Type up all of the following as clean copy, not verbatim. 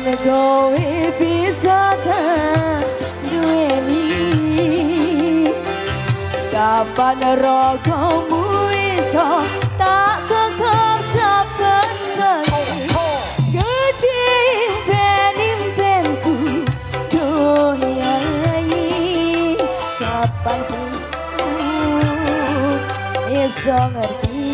kowe bisa duweni kapan rogomu iso tak kekal saben gede impen-impenku doyai kapan sing iso ngerti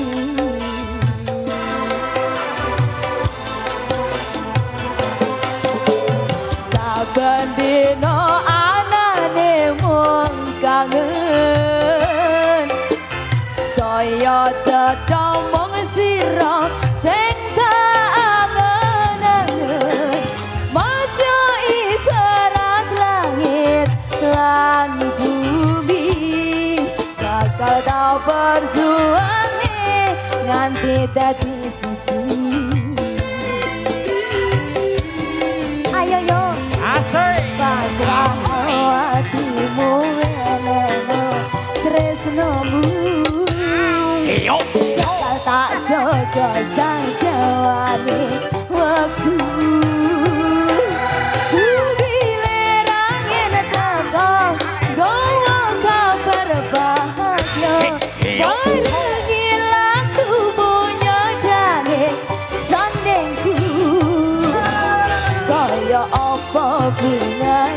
Bandino anane mung kangen saya cedhak mung sira sing tak angen-angen maca ibarat langit lan bumi bakal tau berjuange nganti dadi siji ayo yo pasrah hatimu eleno tresnomu bakal tak jaga sayangane waktu subilerangin teko gowo kabar bahagia barengilaku punya dane sandengku kaya apa bunga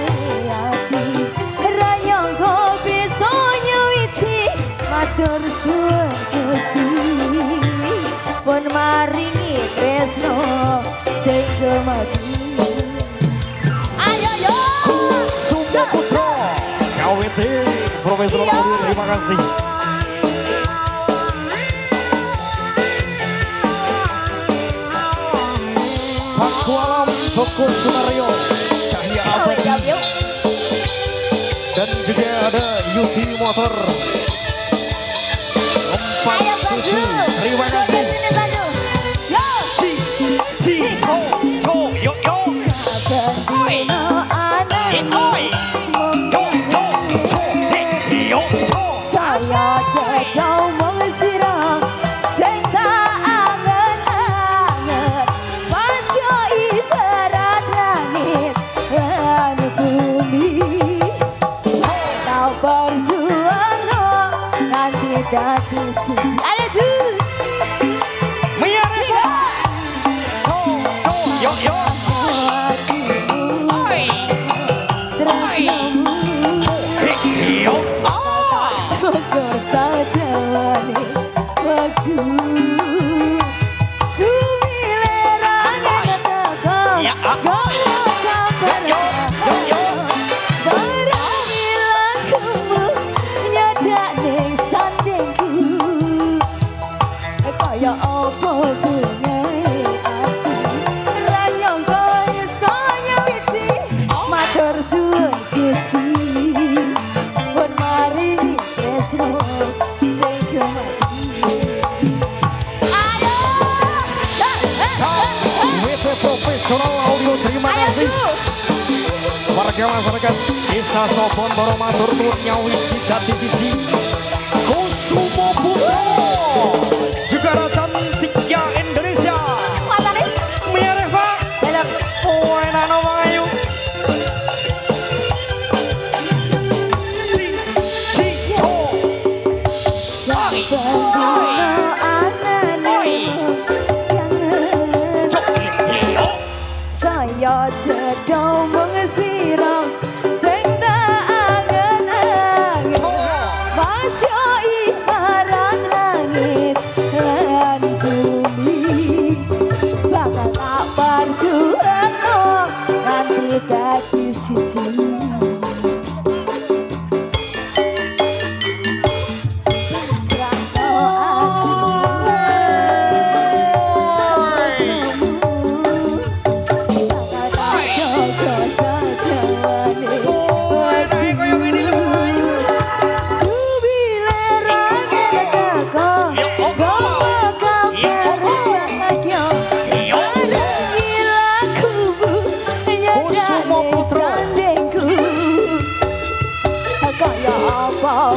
hati rayong kau bisa nyuwiti matur suwun Gusti pun maringi tresno sing gemati ayo yo Sumba Putra KWT Profesor Maudi terima kasih Paku Alam Fokus Sunario Cahya Abadi dan juga ada Yuti Motor 47 terima kasih Ci Cho yo yo oi oi yo yo yo saya cedhak mung sira sing tak angen-angen masya ibarat langit lan bumi tau berjuang nanti dadi siji ayo tuh yo yo oi oi yo syukur sadane waktu sumilerane teko gowo kabar barengilaku nyadane sandengku kaya apa bungae ati ranyong kaya saya wiji matur suwun Gusti pun maringi tresno sing gemati ayo WP Profesional Audio terima kasih warga masyarakat Desa Sobon Boromatur Nur Nyawi Cidati Cici Kusumo Putra juga ada cantiknya Indonesia Mia Reva Nano Mangayu Cico saya cedhak mung sira sing tak angen-angen maca ibarat langit lan bumi bakal tak berjuang nganti dadi siji Putra kaya apa